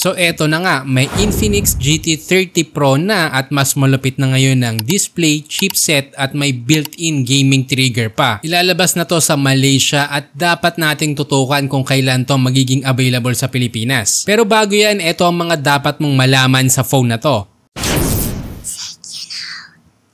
So eto na nga, may Infinix GT30 Pro na at mas malupit na ngayon ng display, chipset at may built-in gaming trigger pa. Ilalabas na to sa Malaysia at dapat nating tutukan kung kailan to magiging available sa Pilipinas. Pero bago yan, eto ang mga dapat mong malaman sa phone na to.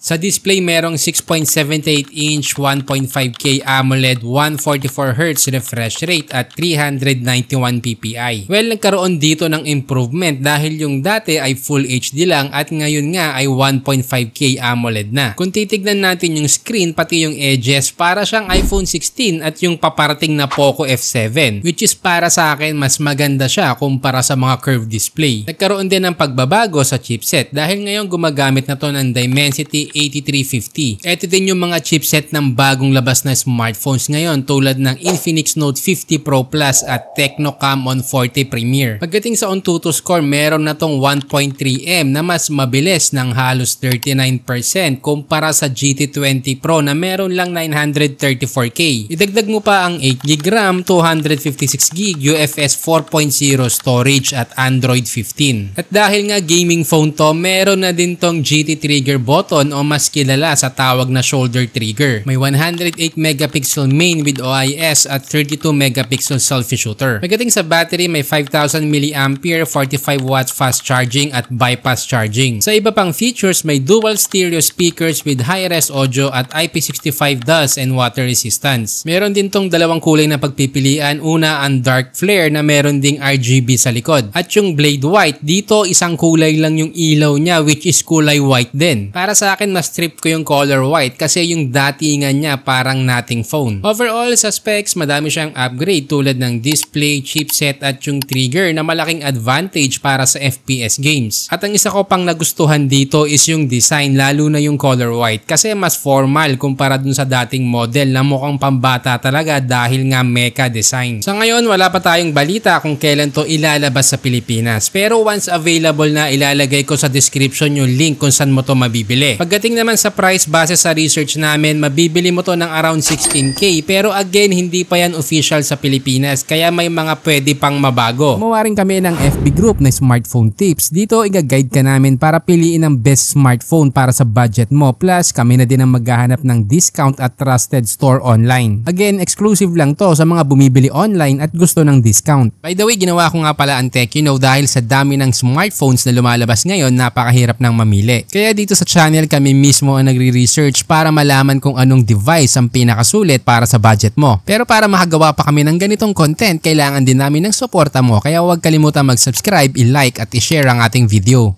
Sa display, merong 6.78-inch 1.5K AMOLED 144Hz refresh rate at 391 ppi. Well, nagkaroon dito ng improvement dahil yung dati ay Full HD lang at ngayon nga ay 1.5K AMOLED na. Kung titignan natin yung screen pati yung edges, para siyang iPhone 16 at yung paparating na Poco F7, which is para sa akin mas maganda siya kumpara sa mga curved display. Nagkaroon din ng pagbabago sa chipset dahil ngayon gumagamit na to ng Dimensity 8350. Ito din yung mga chipset ng bagong labas na smartphones ngayon tulad ng Infinix Note 50 Pro Plus at Tecno Camon 40 Premier. Pagdating sa AnTuTu score, meron na tong 1.3M na mas mabilis ng halos 39% kumpara sa GT20 Pro na meron lang 934K. Idagdag mo pa ang 8GB RAM, 256GB UFS 4.0 storage at Android 15. At dahil nga gaming phone to, meron na din tong GT trigger button o mas kilala sa tawag na shoulder trigger. May 108 megapixel main with OIS at 32 megapixel selfie shooter. Pagdating sa battery, may 5000 mAh, 45 watts fast charging at bypass charging. Sa iba pang features, may dual stereo speakers with high-res audio at IP65 dust and water resistance. Meron din tong dalawang kulay na pagpipilian. Una, ang dark flare na meron ding RGB sa likod. At yung blade white, dito isang kulay lang yung ilaw niya which is kulay white din. Para sa akin, mas trip ko yung color white kasi yung datingan niya parang nating phone. Overall, sa specs, madami siyang upgrade tulad ng display, chipset at yung trigger na malaking advantage para sa FPS games. At ang isa ko pang nagustuhan dito is yung design, lalo na yung color white kasi mas formal kumpara dun sa dating model na mukhang pambata talaga dahil nga mecha design. So ngayon, wala pa tayong balita kung kailan to ilalabas sa Pilipinas. Pero once available na, ilalagay ko sa description yung link kung saan mo to mabibili. Pagdating naman sa price, base sa research namin, mabibili mo to ng around 16K. Pero again, hindi pa yan official sa Pilipinas kaya may mga pwede pang mabago. Gumawa rin kami ng FB group na smartphone tips. Dito, i-guide ka namin para piliin ang best smartphone para sa budget mo. Plus, kami na din ang maghahanap ng discount at trusted store online. Again, exclusive lang to sa mga bumibili online at gusto ng discount. By the way, ginawa ko nga pala ang TechYouKnow dahil sa dami ng smartphones na lumalabas ngayon, napakahirap ng mamili. Kaya dito sa channel, kami mismo ang nagre-research para malaman kung anong device ang pinakasulit para sa budget mo. Pero para makagawa pa kami ng ganitong content, kailangan din namin ng suporta mo kaya huwag kalimutan mag-subscribe, i-like at i-share ang ating video.